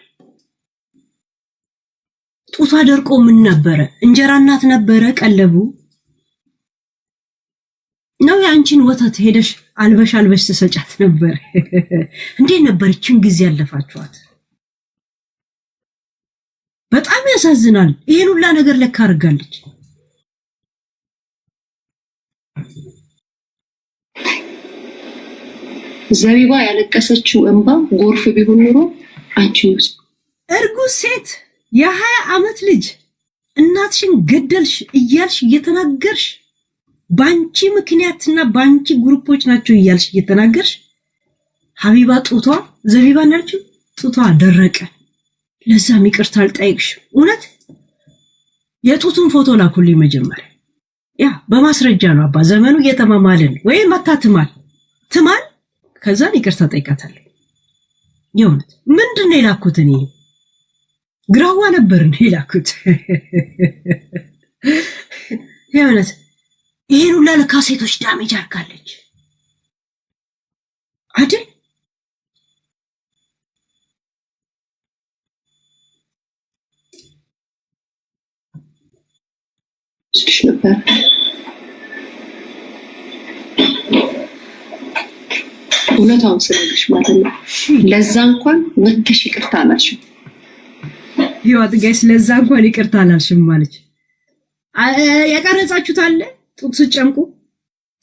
ጡቷ ደርቆ ምን ነበረ እንጀራ እናት ነበረ ቀለቡ ነው ያንቺን ወተት ሄደሽ አልበሽ ተሰጫት ነበር እንዴት ነበር እቺን ጊዜ ያለፋችኋት በጣም ያሳዝናል ይሄን ሁላ ነገር ለካ አርጋለች ዘቢባ ያለቀሰችው እንባ ጎርፍ ቢሆን ኑሮ አንቺስ እርጉዝ ሴት የ20 ዓመት ልጅ እናትሽን ገደልሽ እያልሽ እየተናገርሽ ባንቺ ምክንያትና ባንቺ ግሩፖች ናቸው እያልሽ እየተናገርሽ ሀቢባ ጡቷ ዘቢባ ናችሁ ጡቷ ደረቀ ለዛም ይቅርታ አልጠይቅሽ እውነት የጡቱን ፎቶ ላኩልኝ መጀመሪያ ያ በማስረጃ ነው አባ ዘመኑ እየተማማልን ወይ ማታትማል ትማል ከዛን ይቅርታ ጠይቃታለሁ የእውነት ምንድነው የላኩት እኔ ግራዋ ነበር ነው የላኩት የእውነት ይሄን ሁላ ለካሴቶች ዳሜጅ አርጋለች አይደል ነበር እውነታውን ስለልሽ ማለት ነው ለዛ እንኳን ወጥተሽ ይቅርታ አላልሽም ህይወት ጋይስ ለዛ እንኳን ይቅርታ አላልሽም ማለት ያቀረጻችሁት አለ ጡት ስጨምቁ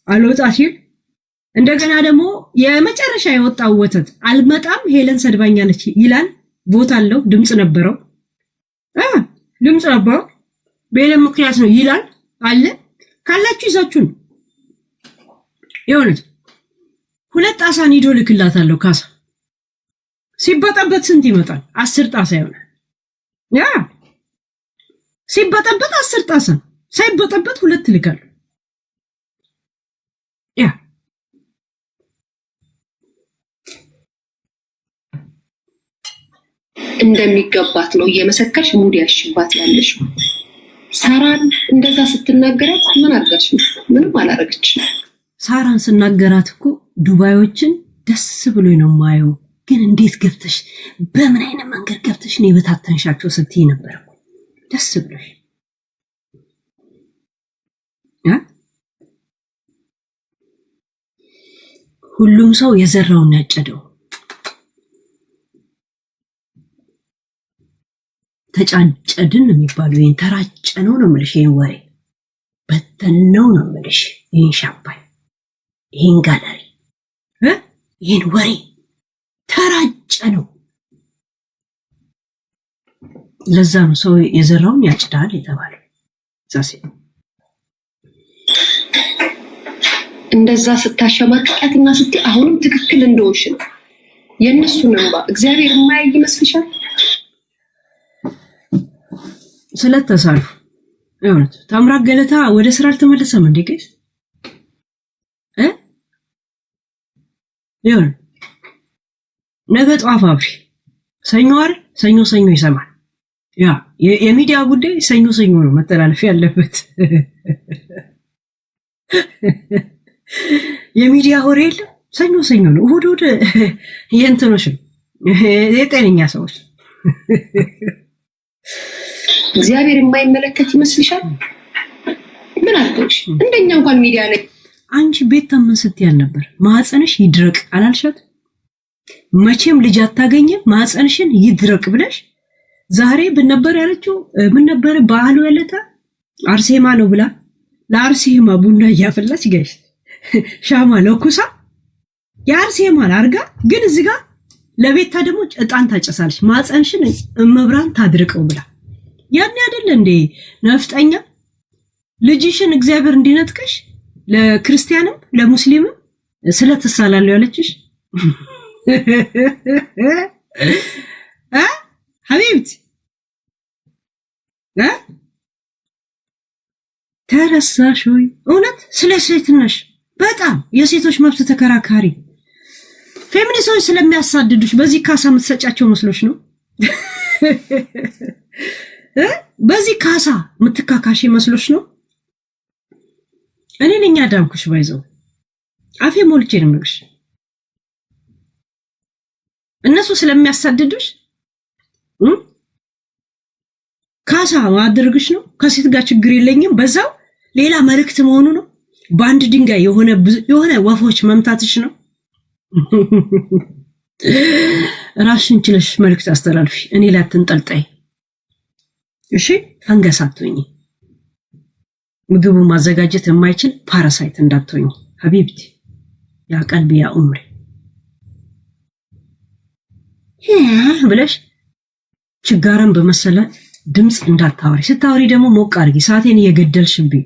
አልወጣ ሲል እንደገና ደግሞ የመጨረሻ የወጣው ወተት አልመጣም ሄለን ሰድባኛለች ይላል ቮት አለው ድምጽ ነበረው ድምጽ ነበረው በሌላ ምክንያት ነው ይላል አለ ካላችሁ ይዛችሁ ነው የሆነች ሁለት ጣሳ ኒዶ ልክላታለሁ ካሳ ሲበጠበት ስንት ይመጣል 10 ጣሳ ይሆናል ያ ሲበጠበት 10 ጣሳ ሳይበጠበት ሁለት ልካል ያ እንደሚገባት ነው እየመሰከርሽ ሙድ ያሽባት ያለሽ ሳራን እንደዛ ስትናገራት ምን አርጋሽ ምንም አላረገች ሳራን ስናገራት እኮ ዱባዮችን ደስ ብሎኝ ነው ማየው ግን እንዴት ገብተሽ በምን አይነት መንገድ ገብተሽ ነው በታተንሻቸው ስትይ ነበር ደስ ብሎሽ ሁሉም ሰው የዘራውን ያጨደው ተጫጨድን የሚባለው ይሄን ተራጨነው ነው የምልሽ ይሄን ወሬ በተነው ነው የምልሽ ይሄን ሻምፓኝ ይሄን ጋለሪ ይሄን ወሬ ተራጨነው ለዛ ነው ሰው የዘራውን ያጭዳል የተባለው ዛሴ እንደዛ ስታሸማቀቅና ስትይ አሁንም ትክክል እንደሆንሽ ነው የነሱን እንባ እግዚአብሔር የማያይ ይመስልሻል ስለተሳልፉ እውነት ታምራት ገለታ ወደ ስራ አልተመለሰም እንዴ ጋይስ ይሁን ነገ ጧፍ አብሪ ሰኞ አይደል ሰኞ ይሰማል ያ የሚዲያ ጉዳይ ሰኞ ነው መተላለፍ ያለበት የሚዲያ ወሬ ሰኞ ነው እሁድ የእንትኖች የጤነኛ ሰዎች እግዚአብሔር የማይመለከት ይመስልሻል ምን አልኩሽ እንደኛ እንኳን ሚዲያ ላይ አንቺ ቤት ተምን ስትያል ነበር ማህፀንሽ ይድረቅ አላልሻት መቼም ልጅ አታገኝም ማህፀንሽን ይድረቅ ብለሽ ዛሬ ብነበር ያለችው ምን ነበር በዓሉ ያለታ አርሴማ ነው ብላ ለአርሴማ ቡና ያፈላች ጋይስ ሻማ ለኩሳ የአርሴማ አርጋ ግን እዚህ ጋር ለቤታ ደግሞ እጣን ታጨሳለች ማህፀንሽን መብራን ታድርቀው ብላ ያን አይደል እንዴ ነፍጠኛ ልጅሽን እግዚአብሔር እንዲነጥቀሽ ለክርስቲያንም ለሙስሊምም ስለተሳላለው ያለችሽ ሐቢብቲ ተረሳሽ ወይ እውነት ስለ ሴትነሽ በጣም የሴቶች መብት ተከራካሪ ፌሚኒስቶች ስለሚያሳድዱሽ በዚህ ካሳ የምትሰጫቸው መስሎሽ ነው? በዚህ ካሳ የምትካካሽ መስሎሽ ነው? እኔ ነኝ አዳምኩሽ። ባይዘው አፌ ሞልቼ ነው የምልሽ። እነሱ ስለሚያሳድዱሽ ካሳ ማድረግሽ ነው። ከሴት ጋር ችግር የለኝም በዛው ሌላ መልእክት መሆኑ ነው። በአንድ ድንጋይ የሆነ ወፎች መምታትሽ ነው። ራስሽን ችለሽ መልእክት አስተላልፊ። እኔ ላይ አትንጠልጣይ እሺ። ፈንገስ አትሆኚ። ምግቡ ማዘጋጀት የማይችል ፓራሳይት እንዳትሆኚ ሀቢብቲ። ያ ቀልቢ ያ ኡምሪ ብለሽ ችጋራን በመሰለ ድምፅ እንዳታወሪ። ስታወሪ ደግሞ ሞቅ አድርጊ። ሰዓቴን እየገደልሽብኝ።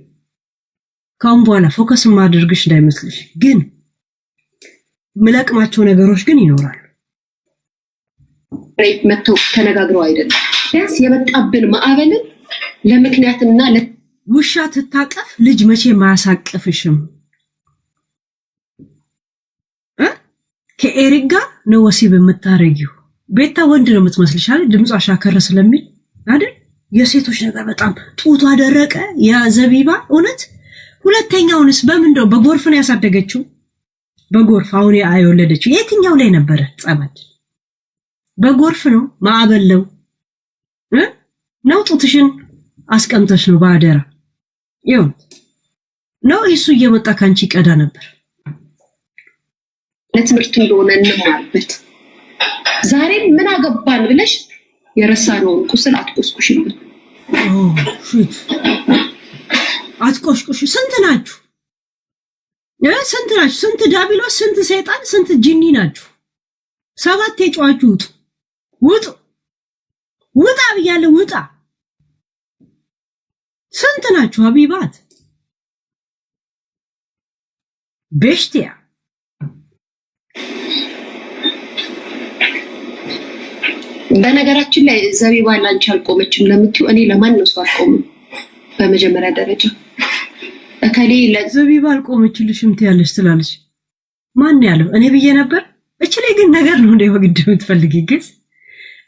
ካሁን በኋላ ፎከስ ማድረግሽ እንዳይመስልሽ። ግን ምለቅማቸው ነገሮች ግን ይኖራሉ። መተው ተነጋግረው አይደለም ቢያንስ የመጣብን ማዕበልን ለምክንያትና ውሻ ትታቀፍ ልጅ መቼ ማያሳቅፍሽም። ከኤሪክ ጋር ነው ወሲብ የምታረጊው። ቤታ ወንድ ነው የምትመስልሽ አይደል? ድምጿ አሻከረ ስለሚል አይደል? የሴቶች ነገር በጣም ጡቷ ደረቀ። ያ ዘቢባ እውነት። ሁለተኛውንስ በምን ነው? በጎርፍ ነው ያሳደገችው። በጎርፍ አሁን የወለደችው የትኛው ላይ ነበረ ጸባች? በጎርፍ ነው ማዕበለው ነው። ጡትሽን አስቀምጠሽ ነው በአደራ ይሁን ነው። እሱ እየመጣ ካንቺ ቀዳ ነበር። ለትምህርት እንደሆነ እንማርበት። ዛሬም ምን አገባን ብለሽ የረሳነውን ቁስል አትቆስቁሽ ነው። ሽት አትቆስቁሽ። ስንት ናችሁ? ስንት ናችሁ? ስንት ዳቢሎስ፣ ስንት ሰይጣን፣ ስንት ጂኒ ናችሁ? 7 የጨዋችሁ ውጡ፣ ውጡ፣ ውጣ ብያለሁ። ውጣ። ስንት ናችሁ? ሀቢባት ቤሽቲያ በነገራችን ላይ ዘቢባ ላንቺ አልቆመችም ለምትዩ እኔ ለማን ነው ሰው አልቆምም። በመጀመሪያ ደረጃ እከሌ ለዘቢባ አልቆመችልሽም ትያለሽ ትላለች። ማን ያለው? እኔ ብዬ ነበር። እቺ ላይ ግን ነገር ነው እንደ ወግድ የምትፈልጊ ግን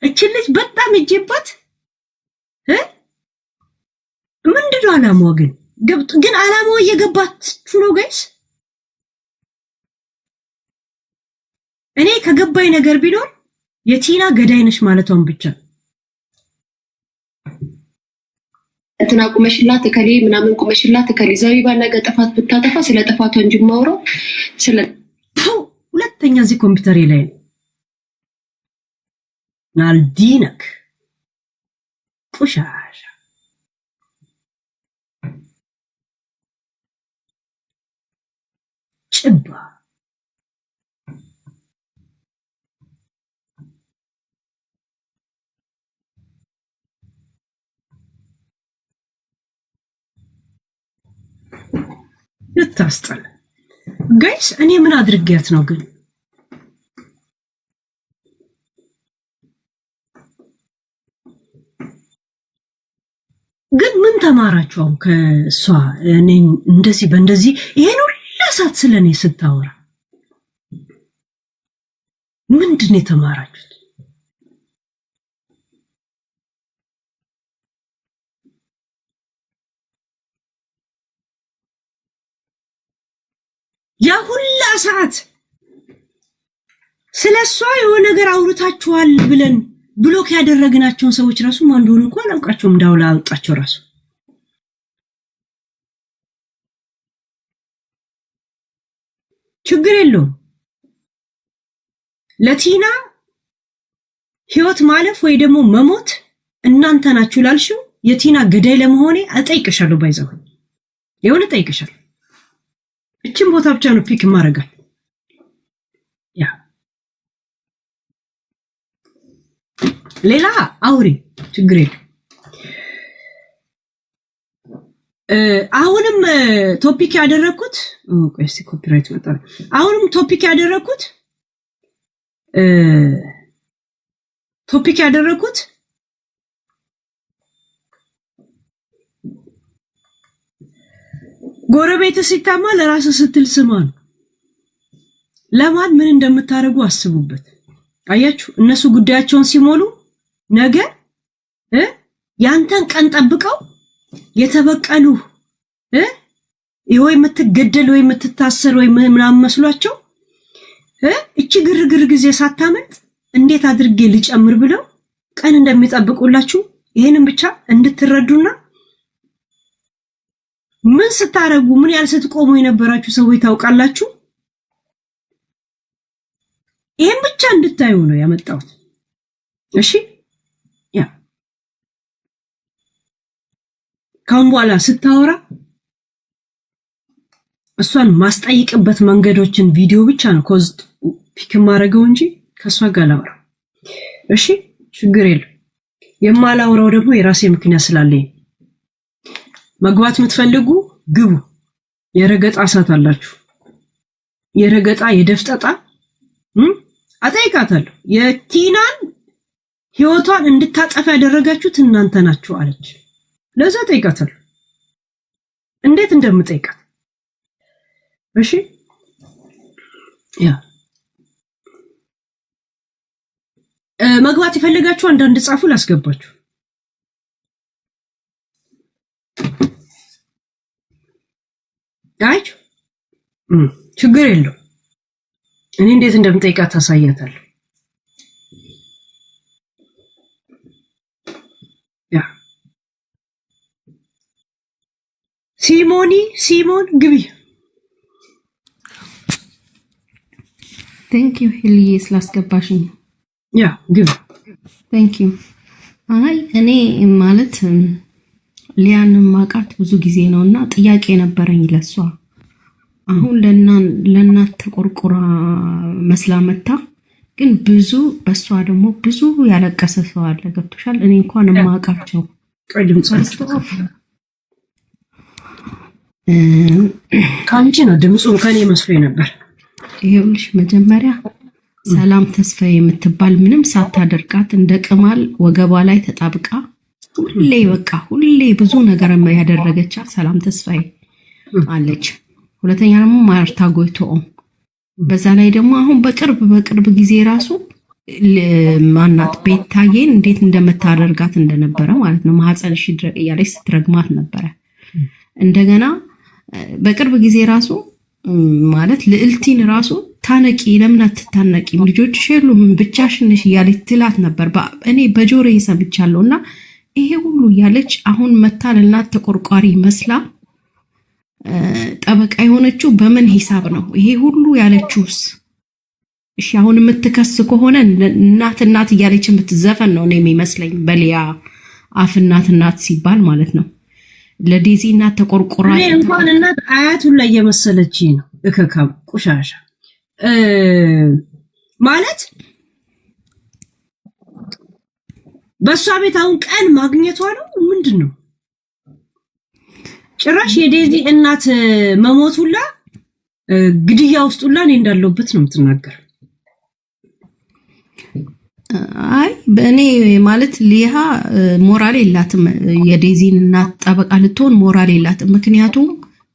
እቺ ልጅ በጣም እጄባት ምንድነው አላማው? ግን አላማው እየገባችሁ ነው ጋይስ። እኔ ከገባኝ ነገር ቢኖር የቲና ገዳይነሽ ማለቷን ብቻ እንትና ቁመሽላት እከሌ ምናምን ቁመሽላት እከሌ ዘቢባ ነገ ጥፋት ብታጠፋ ስለ ጥፋቷ እንጂ ማውራው ስለ ሁለተኛ እዚህ ኮምፒውተር ላይ ናልዲነክ ቁሻሻ ጭባ ልታስጠላ ጋይስ። እኔ ምን አድርጌያት ነው ግን? ምን ተማራችሁ አሁን ከሷ? እኔ እንደዚህ በእንደዚህ ይሄን ሁላ ሰዓት ስለኔ ስታወራ ምንድን ነው የተማራችሁት? ያ ሁላ ሰዓት ስለሷ የሆነ ነገር አውርታችኋል ብለን ብሎክ ያደረግናቸውን ሰዎች ራሱ ማን እንደሆነ እንኳን አላውቃቸውም። እንዳውላ አውጣቸው ራሱ ችግር የለውም። ለቲና ህይወት ማለፍ ወይ ደግሞ መሞት እናንተ ናችሁ ላልሽው የቲና ገዳይ ለመሆኔ አጠይቅሻለሁ። ባይዘው የሆነ ጠይቅሻለሁ። እቺን ቦታ ብቻ ነው ፒክ ማረጋል። ያ ሌላ አውሪ ችግር የለም። አሁንም ቶፒክ ያደረኩት ቆይስ ኮፒራይት መጣ። አሁንም ቶፒክ ያደረኩት ጎረቤት ሲታማ ለራስ ስትል ስማ ነው። ለማን ምን እንደምታረጉ አስቡበት። አያችሁ እነሱ ጉዳያቸውን ሲሞሉ ነገ ያንተን ቀን ጠብቀው የተበቀሉ ይሆይ የምትገደል ወይ የምትታሰር ወይ ምናምን መስሏቸው እቺ ግርግር ጊዜ ሳታመጥ እንዴት አድርጌ ልጨምር ብለው ቀን እንደሚጠብቁላችሁ ይሄንን ብቻ እንድትረዱና ምን ስታረጉ ምን ያህል ስትቆሙ የነበራችሁ ሰዎች ታውቃላችሁ። ይሄን ብቻ እንድታዩ ነው ያመጣሁት። እሺ ያ ካሁን በኋላ ስታወራ እሷን ማስጠይቅበት መንገዶችን ቪዲዮ ብቻ ነው ኮዝ ፒክ ማረገው እንጂ ከሷ ጋር ላወራ። እሺ ችግር የለም። የማላወራው ደግሞ የራሴ ምክንያት ስላለኝ መግባት የምትፈልጉ ግቡ። የረገጣ ሰዓት አላችሁ። የረገጣ የደፍጠጣ አጠይቃታለሁ። የቲናን ህይወቷን እንድታጠፋ ያደረጋችሁት እናንተ ናችሁ አለች። ለዛ ጠይቃታለሁ እንዴት እንደምጠይቃት። እሺ ያ መግባት የፈለጋችሁ አንዳንድ ጻፉ ላስገባችሁ። አይች ችግር የለው። እኔ እንዴት እንደምጠይቃት ታሳያታለሁ። ያ ሲሞን ግቢ። ቴንክ ዩ ሄልዬ ስላስገባሽኝ። ያ ግቢ። ቴንክ ዩ። አይ እኔ ማለት ሊያን ማቃት ብዙ ጊዜ ነውና ጥያቄ ነበረኝ ለሷ። አሁን ለእናት ተቆርቆራ መስላ መታ፣ ግን ብዙ በሷ ደግሞ ብዙ ያለቀሰ ሰው አለ። ገብቶሻል? እኔ እንኳን ማቃቸው ካንቺ ነው ድምፁ ከኔ መስሎኝ ነበር። ይኸውልሽ መጀመሪያ ሰላም ተስፋዬ የምትባል ምንም ሳታደርጋት እንደ ቅማል ወገቧ ላይ ተጣብቃ ሁሌ ብዙ ነገር ያደረገቻት ሰላም ተስፋዬ አለች። ሁለተኛ ደግሞ ማርታ ጎይቶኦም፣ በዛ ላይ ደግሞ አሁን በቅርብ ጊዜ ራሱ ማናት ቤታዬን እንዴት እንደምታደርጋት እንደነበረ ማለት ነው። ማህፀንሽ ይድረቅ እያለች ስትረግማት ነበረ። እንደገና በቅርብ ጊዜ ራሱ ማለት ልዕልቲን ራሱ ታነቂ ለምን አትታነቂም? ልጆችሽ የሉም ብቻሽን ነሽ እያለች ትላት ነበር። እኔ በጆሮዬ ሰምቻለሁና ይሄ ሁሉ እያለች አሁን መታ ለእናት ተቆርቋሪ መስላ ጠበቃ የሆነችው በምን ሂሳብ ነው? ይሄ ሁሉ ያለችውስ? እሺ አሁን የምትከስ ከሆነ እናት እያለች የምትዘፈን ነው እኔ የሚመስለኝ። በሊያ አፍ እናት ሲባል ማለት ነው። ለዴዚ እናት ተቆርቆራ እንኳን እናት አያቱን ላይ የመሰለች ነው። እከካም ቁሻሻ ማለት በሷ ቤት አሁን ቀን ማግኘቷ ነው። ምንድነው ጭራሽ የዴዚ እናት መሞቱላ ግድያ ውስጡላ እኔ እንዳለውበት ነው የምትናገር። አይ በእኔ ማለት ሊያ ሞራል የላትም። የዴዚን እናት ጠበቃ ልትሆን ሞራል የላትም። ምክንያቱም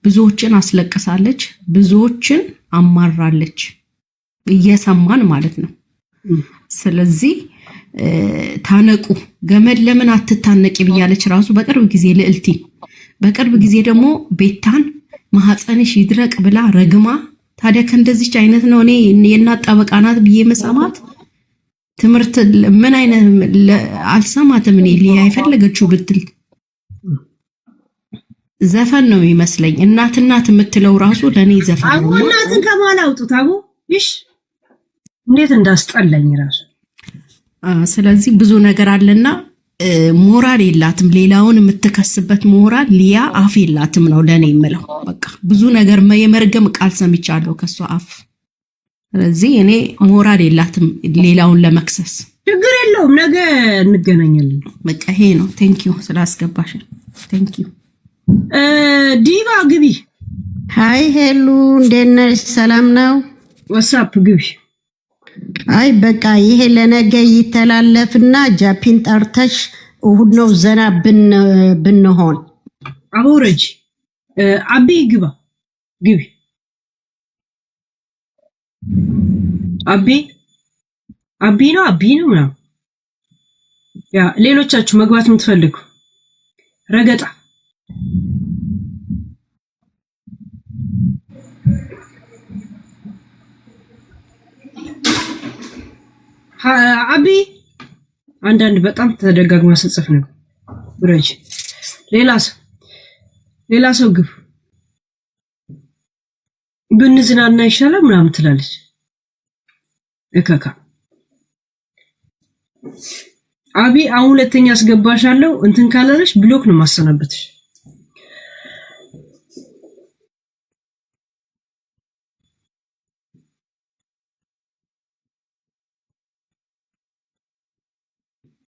ብዙዎችን አስለቅሳለች፣ ብዙዎችን አማራለች፣ እየሰማን ማለት ነው። ስለዚህ ታነቁ ገመድ ለምን አትታነቂ ብያለች ራሱ በቅርብ ጊዜ ልዕልቲ። በቅርብ ጊዜ ደግሞ ቤታን ማህፀንሽ ይድረቅ ብላ ረግማ። ታዲያ ከእንደዚች አይነት ነው እኔ የእናት ጠበቃ ናት ብዬ መሰማት ትምህርት ምን አይነት አልሰማትም። እኔ ሊያ የፈለገችው ብትል ዘፈን ነው የሚመስለኝ። እናት የምትለው ራሱ ለኔ ዘፈን ነው። እናትን ከማላ አውጡት አቦ ይሽ እንዴት እንዳስጠላኝ ራሱ። ስለዚህ ብዙ ነገር አለና ሞራል የላትም። ሌላውን የምትከስበት ሞራል ሊያ አፍ የላትም ነው ለኔ የምለው። በቃ ብዙ ነገር የመርገም ቃል ሰምቻለሁ ከሷ አፍ። ስለዚህ እኔ ሞራል የላትም ሌላውን ለመክሰስ። ችግር የለውም ነገ እንገናኛለን። በቃ ይሄ ነው። ቴንክ ዩ ስላስገባሽ ቴንክ ዩ። ዲቫ ግቢ። ሃይ ሄሉ እንዴት ነሽ? ሰላም ነው? ዋትስአፕ ግቢ። አይ በቃ ይሄ ለነገ ይተላለፍና ጃፒን ጠርተሽ እሁድ ነው ዘና ብንሆን። አውረጅ አቢ ግባ ግቢ አቢ ነው ምናምን ያ ሌሎቻችሁ መግባት የምትፈልጉ ረገጣ አቢ አንዳንድ በጣም ተደጋግማ ስጽፍ ነው ብረጅ ሌላ ሰው ግብ ብንዝናና ይሻላል ምናምን ትላለች እከካ አቢ አሁን ሁለተኛ አስገባሻለሁ እንትን ካላለሽ ብሎክ ነው ማሰናበትሽ